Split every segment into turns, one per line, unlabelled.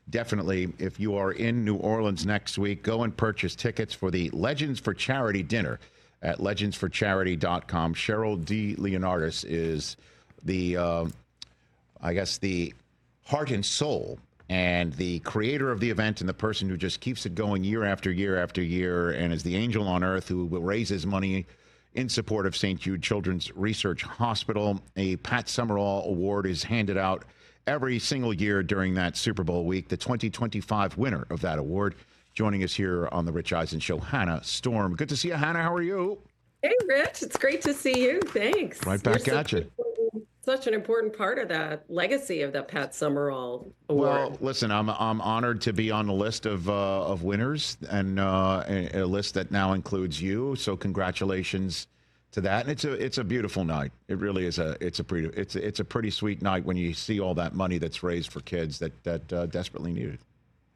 definitely, if you are in New Orleans next week, go and purchase tickets for the Legends for Charity dinner at legendsforcharity.com. Cheryl D. Leonardis is the, I guess, the heart and soul and the creator of the event and the person who just keeps it going year after year after year and is the angel on earth who raises money in support of St. Jude Children's Research Hospital. A Pat Summerall Award is handed out every single year during that Super Bowl week. The 2025 winner of that award joining us here on the Rich Eisen Show, Hannah Storm. Good to see you, Hannah. How are you?
Hey, Rich. It's great to see you. Thanks.
Right back at you.
Such an important part of that legacy of the Pat Summerall Award.
Well, listen, I'm honored to be on the list of winners and a list that now includes you. So congratulations to that. And it's a beautiful night. It really is it's a pretty sweet night when you see all that money that's raised for kids that desperately need it.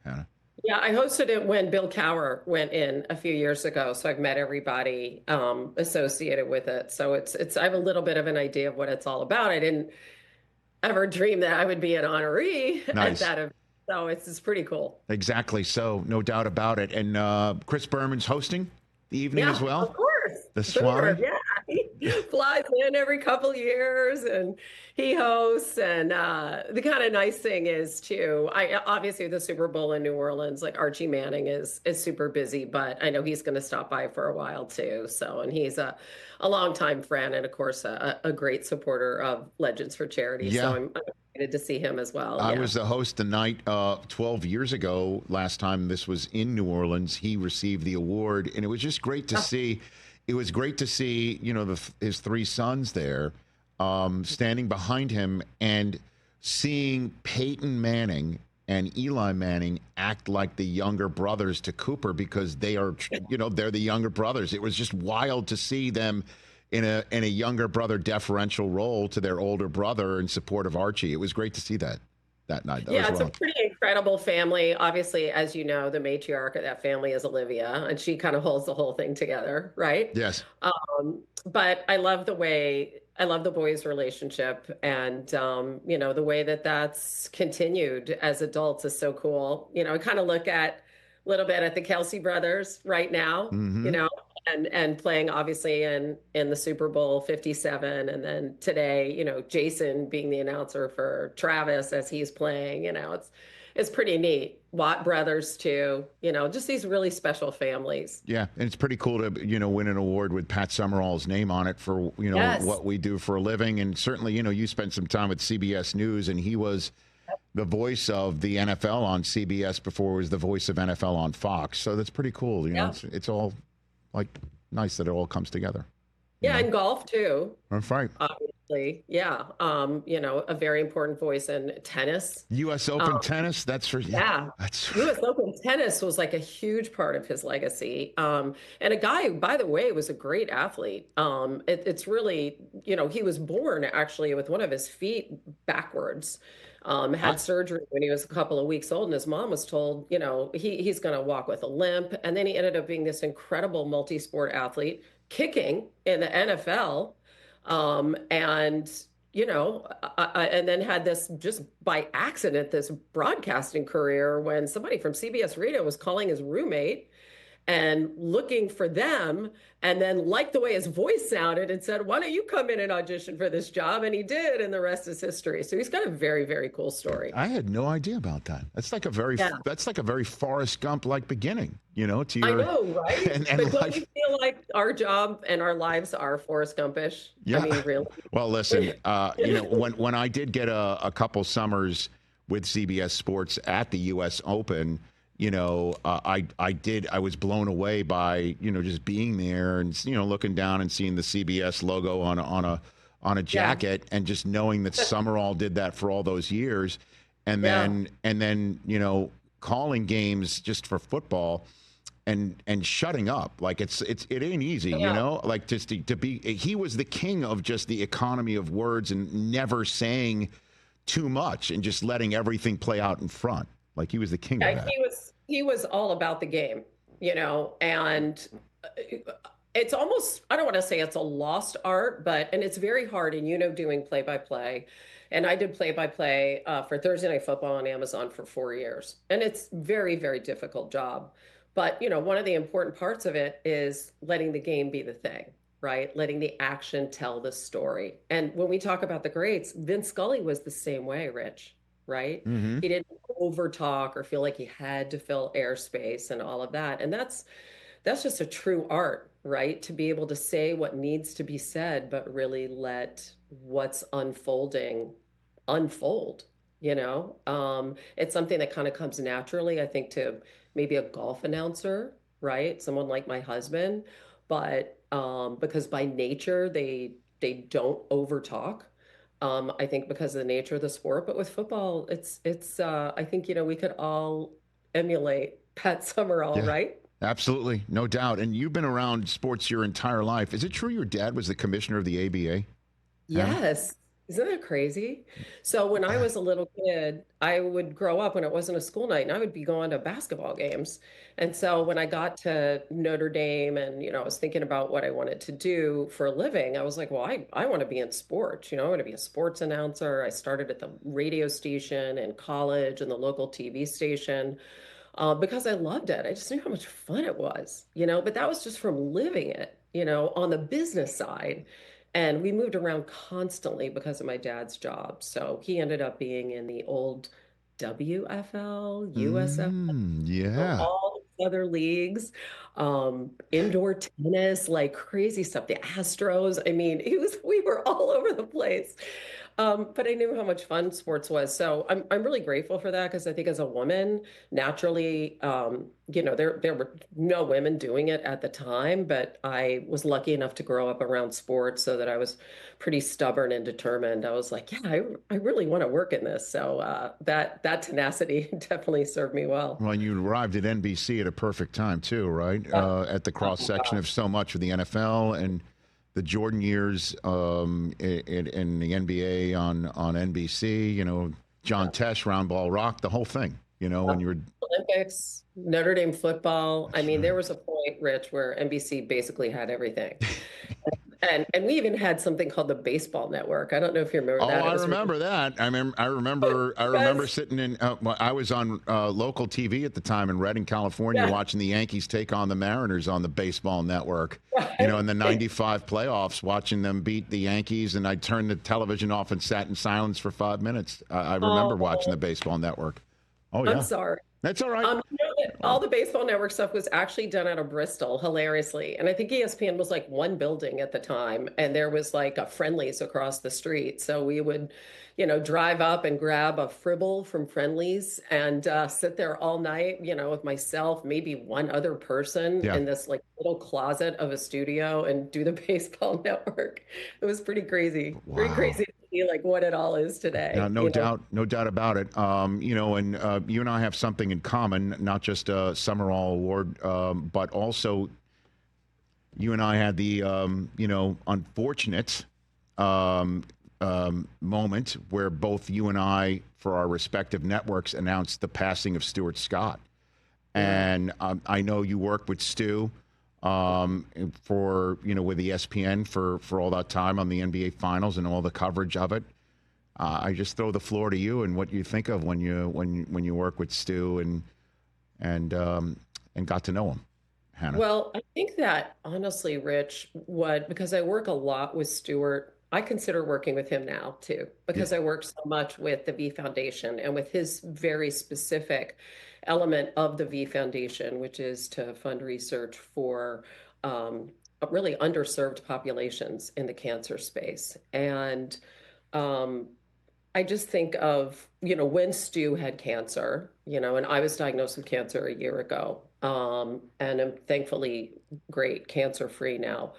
Hannah.
Yeah, I hosted it when Bill Cower went in a few years ago, so I've met everybody associated with it. So it's I have a little bit of an idea of what it's all about. I didn't ever dream that I would be an honoree at that event. So it's pretty cool.
Exactly. So no doubt about it. And Chris Berman's hosting the evening as well.
Of course.
The Swami.
Yeah. He flies in every couple of years and he hosts. And the kind of nice thing is too, obviously the Super Bowl in New Orleans, like Archie Manning is super busy, but I know he's going to stop by for a while too. So, and he's a longtime friend and of course a great supporter of Legends for Charity.
Yeah.
So I'm excited to see him as well.
I was the host the night 12 years ago. Last time this was in New Orleans, he received the award, and it was just great to see. It was great to see, his three sons there standing behind him and seeing Peyton Manning and Eli Manning act like the younger brothers to Cooper because they are, they're the younger brothers. It was just wild to see them in a younger brother deferential role to their older brother in support of Archie. It was great to see that night.
It's a pretty incredible family. Obviously, as you know, the matriarch of that family is Olivia, and she kind of holds the whole thing together, right?
Yes.
But I love the boys' relationship, and the way that that's continued as adults is so cool. I kind of look at a little bit at the Kelsey brothers right now, and playing obviously in the Super Bowl 57, and then today, Jason being the announcer for Travis as he's playing. It's pretty neat. Watt brothers too, just these really special families.
Yeah, and it's pretty cool to win an award with Pat Summerall's name on it for
Yes.
what we do for a living. And certainly you spent some time with CBS News, and he was the voice of the NFL on CBS before it was the voice of NFL on Fox. So that's pretty cool. It's all like nice that it all comes together.
Yeah, and golf too.
That's right.
Obviously, yeah. A very important voice in tennis.
U.S. Open tennis. That's for That's
U.S. Open tennis was like a huge part of his legacy. And a guy who, by the way, was a great athlete. It's really, he was born actually with one of his feet backwards. Had surgery when he was a couple of weeks old, and his mom was told, he's going to walk with a limp. And then he ended up being this incredible multi-sport athlete, kicking in the NFL. And then had this just by accident, this broadcasting career when somebody from CBS Radio was calling his roommate and looking for them, and then liked the way his voice sounded and said, why don't you come in and audition for this job? And he did, and the rest is history. So he's got a very, very cool story.
I had no idea about that. That's like a very Forrest Gump-like beginning, to your...
I know, right? And but don't you feel like our job and our lives are Forrest Gumpish?
Yeah.
I mean, really?
Well, listen, when I did get a couple summers with CBS Sports at the U.S. Open, I was blown away by, just being there and, looking down and seeing the CBS logo on a jacket and just knowing that Summerall did that for all those years. And then, calling games just for football and shutting up. Like it ain't easy, like just to be, he was the king of just the economy of words and never saying too much and just letting everything play out in front. Like he was the king of that.
He was all about the game, and it's almost, I don't want to say it's a lost art, and it's very hard. And, doing play-by-play, And I did play-by-play for Thursday Night Football on Amazon for 4 years. And it's very, very difficult job. But, one of the important parts of it is letting the game be the thing, right? Letting the action tell the story. And when we talk about the greats, Vince Scully was the same way, Rich, right?
Mm-hmm.
He didn't over talk or feel like he had to fill airspace and all of that. And that's just a true art, right? To be able to say what needs to be said, but really let what's unfolding unfold, it's something that kind of comes naturally, I think, to maybe a golf announcer, right? Someone like my husband, but because by nature they don't over talk. I think because of the nature of the sport, but with football, it's I think, we could all emulate Pat Summerall,
Yeah.
right?
Absolutely, no doubt. And you've been around sports your entire life. Is it true your dad was the commissioner of the ABA, Hannah?
Yes. Isn't that crazy? So when I was a little kid, I would grow up when it wasn't a school night and I would be going to basketball games. And so when I got to Notre Dame and, I was thinking about what I wanted to do for a living, I was like, well, I want to be in sports. I want to be a sports announcer. I started at the radio station in college and the local TV station because I loved it. I just knew how much fun it was, but that was just from living it, on the business side. And we moved around constantly because of my dad's job. So he ended up being in the old WFL, USFL,
Yeah.
all these other leagues, indoor tennis, like crazy stuff. The Astros. I mean, we were all over the place. But I knew how much fun sports was. So I'm really grateful for that because I think as a woman, naturally, there were no women doing it at the time, but I was lucky enough to grow up around sports so that I was pretty stubborn and determined. I was like, yeah, I really want to work in this. So that tenacity definitely served me well.
Well, you arrived at NBC at a perfect time too, right?
Yeah.
At the
Oh
cross
my
section of
gosh.
so much of the NFL and the Jordan years in the NBA on NBC. John
Yeah.
Tesh, Round Ball Rock, the whole thing. When you were.
Olympics, Notre Dame football. I
That's
mean, there
right.
was a point, Rich, where NBC basically had everything. And we even had something called the Baseball Network. I don't know if you remember
Oh,
that. It
I
was really
remember that. I remember
yes,
sitting in. Well, I was on local TV at the time in Redding, California,
yeah,
watching the Yankees take on the Mariners on the Baseball Network. In the
right.
'95 playoffs, watching them beat the Yankees, and I turned the television off and sat in silence for 5 minutes. I remember watching the
Oh,
Baseball Network. Oh
I'm
yeah,
sorry.
that's all right.
That all the Baseball Network stuff was actually done out of Bristol, hilariously. And I think ESPN was like one building at the time, and there was like a Friendlies across the street. So we would, drive up and grab a fribble from Friendlies and sit there all night, with myself, maybe one other person
Yeah.
in this like little closet of a studio and do the Baseball Network. It was pretty
Wow.
crazy to see like what it all is
Yeah,
today,
no doubt, no doubt about it. And you and I have something in common, not just a Summerall Award, but also you and I had the, unfortunate moment where both you and I, for our respective networks, announced the passing of Stuart Scott.
Yeah.
And I know you worked with Stu for, with ESPN for all that time on the NBA Finals and all the coverage of it. I just throw the floor to you and what you think of when you work with Stu and got to know him, Hannah.
Well, I think that honestly, Rich, because I work a lot with Stuart, I consider working with him now too,
Yeah.
because I work so much with the V Foundation and with his very specific element of the V Foundation, which is to fund research for really underserved populations in the cancer space. And um, I just think of, when Stu had cancer, and I was diagnosed with cancer a year ago, and I'm thankfully great, cancer free now.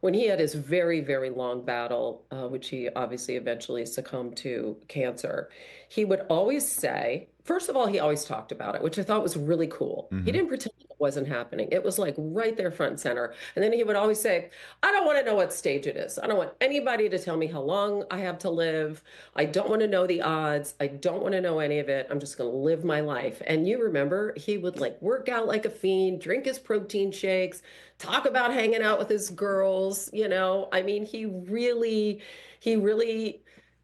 When he had his very, very long battle, which he obviously eventually succumbed to cancer, he would always say, first of all, he always talked about it, which I thought was really cool. He
Hmm.
didn't pretend it wasn't happening. It was like right there front and center. And then he would always say, I don't want to know what stage it is. I don't want anybody to tell me how long I have to live. I don't want to know the odds. I don't want to know any of it. I'm just going to live my life. And you remember, he would like work out like a fiend, drink his protein shakes, talk about hanging out with his girls. I mean, he really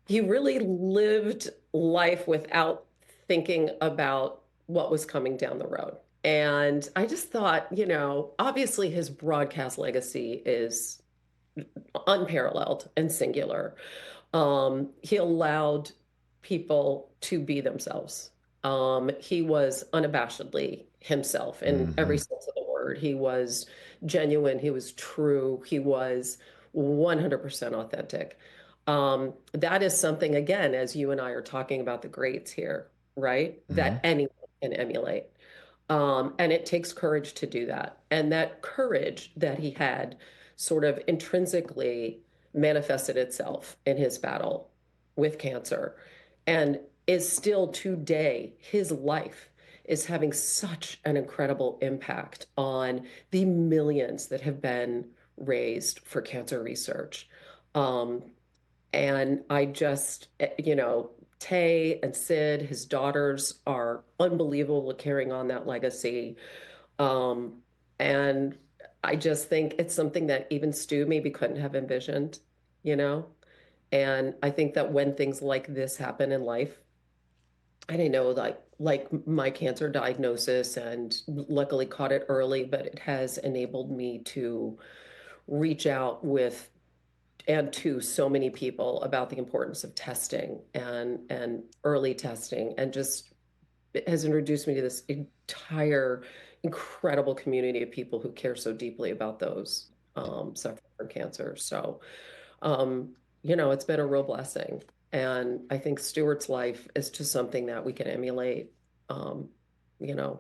he really lived life without thinking about what was coming down the road. And I just thought, obviously his broadcast legacy is unparalleled and singular. He allowed people to be themselves. He was unabashedly himself in every sense of the word. He was genuine. He was true. He was 100% authentic. That is something, again, as you and I are talking about the greats here, right? That anyone can emulate. And it takes courage to do that. And that courage that he had sort of intrinsically manifested itself in his battle with cancer and is still today, his life is having such an incredible impact on the millions that have been raised for cancer research. Um, and I just, Tay and Sid, his daughters, are unbelievable at carrying on that legacy. Um, and I just think it's something that even Stu maybe couldn't have envisioned, you know? And I think that when things like this happen in life, I didn't know like my cancer diagnosis and luckily caught it early, but it has enabled me to reach out with and to so many people about the importance of testing and early testing, and just it has introduced me to this entire incredible community of people who care so deeply about those suffering from cancer. So it's been a real blessing. And I think Stuart's life is just something that we can emulate. Um,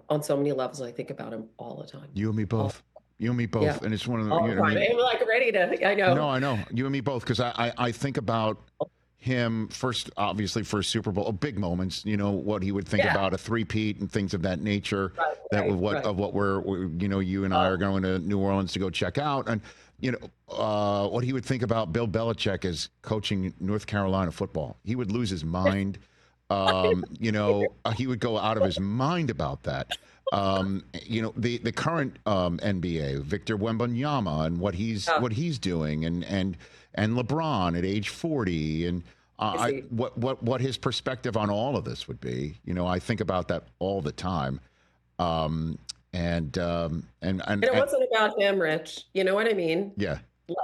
on so many levels. I think about him all the time.
You and me both. You and me
Yeah,
both. And it's one of the,
all
you
the
know, I
time.
mean,
I'm like ready to, I
no,
know.
I know. You and me both. Because I think about him first, obviously, for Super Bowl, big moments, what he would think
Yeah,
about a three-peat and things of that nature.
right,
That
right,
was what
right.
of what you and I are going to New Orleans to go check out. And, what he would think about Bill Belichick as coaching North Carolina football. He would lose his mind. He would go out of his mind about that. The current NBA, Victor Wembanyama, and
Yeah,
what he's doing, and LeBron at age 40, and
I see.
what his perspective on all of this would be. I think about that all the time. Um, and
And it wasn't about him, Rich. You know what I mean?
yeah,
Like,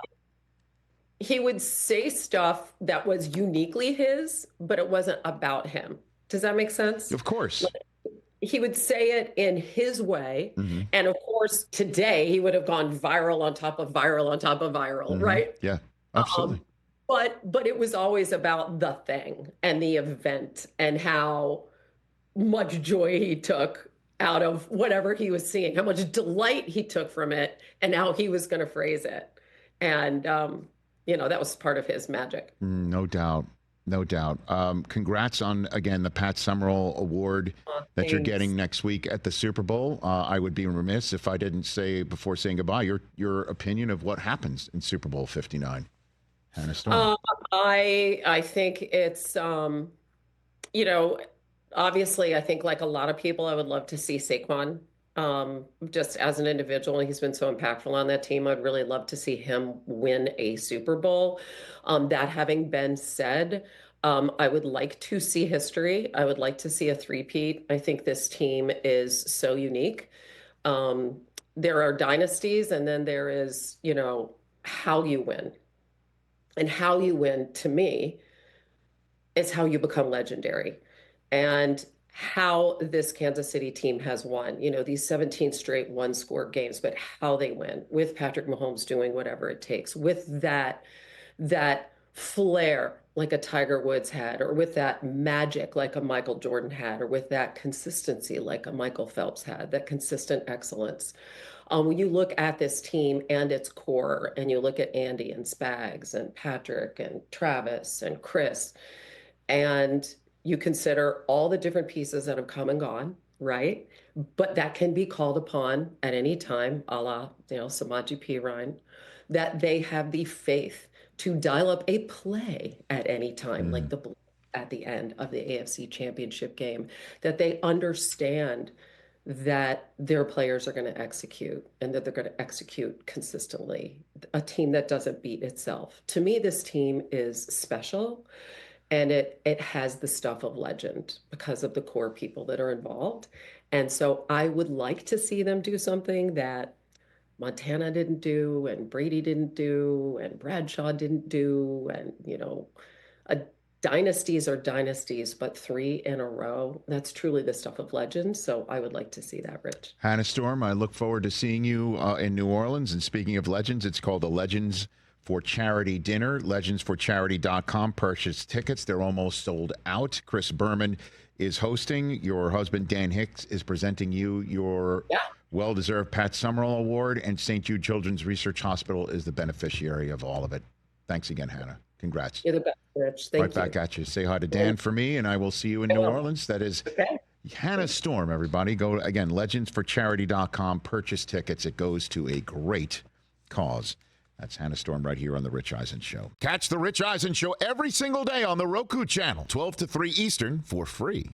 he would say stuff that was uniquely his, but it wasn't about him. Does that make sense?
of course.
Like, he would say it in his way.
Hmm.
And of course, today he would have gone viral on top of viral on top of viral,
Hmm.
right?
Yeah, absolutely.
Um, but it was always about the thing and the event and how much joy he took out of whatever he was seeing, how much delight he took from it, and how he was going to phrase it. And, that was part of his magic.
No doubt. No doubt. Congrats on, again, the Pat Summerall Award that you're getting
Thanks.
next week at the Super Bowl. I would be remiss if I didn't say, before saying goodbye, your opinion of what happens in Super Bowl 59. Hannah Storm.
Uh, I think it's, you know, obviously, I think like a lot of people, I would love to see Saquon just as an individual. He's been so impactful on that team. I'd really love to see him win a Super Bowl. That having been said, I would like to see history. I would like to see a three-peat. I think this team is so unique. Um, there are dynasties, and then there is, how you win. And how you win, to me, is how you become legendary. And how this Kansas City team has won, these 17 straight one-score games, but how they win with Patrick Mahomes doing whatever it takes, with that flair like a Tiger Woods had, or with that magic like a Michael Jordan had, or with that consistency like a Michael Phelps had, that consistent excellence. When you look at this team and its core, and you look at Andy and Spags and Patrick and Travis and Chris, and you consider all the different pieces that have come and gone, right? But that can be called upon at any time, a la, Samaji Perine, that they have the faith to dial up a play at any time, like
Mm.
the at the end of the AFC Championship game, that they understand that their players are going to execute, and that they're going to execute consistently. A team that doesn't beat itself. To me, this team is special. and it has the stuff of legend because of the core people that are involved. And so I would like to see them do something that Montana didn't do, and Brady didn't do, and Bradshaw didn't do, and a dynasties are dynasties, but three in a row, that's truly the stuff of legend. So I would like to see that, Rich.
Hannah Storm, I look forward to seeing you in New Orleans. And speaking of legends, it's called the Legends for Charity Dinner. Legendsforcharity.com. Purchase tickets. They're almost sold out. Chris Berman is hosting. Your husband, Dan Hicks, is presenting you your well-deserved Pat Summerall Award. And St. Jude Children's Research Hospital is the beneficiary of all of it. Thanks again, Hannah. Congrats.
You're the best, Rich. Thank you.
Right back at you. Say hi to Dan for me, and I will see you in New Orleans. That is Hannah Storm, everybody. Go, again, legendsforcharity.com. Purchase tickets. It goes to a great cause. That's Hannah Storm right here on The Rich Eisen Show. Catch The Rich Eisen Show every single day on the Roku channel, 12 to 3 Eastern, for free.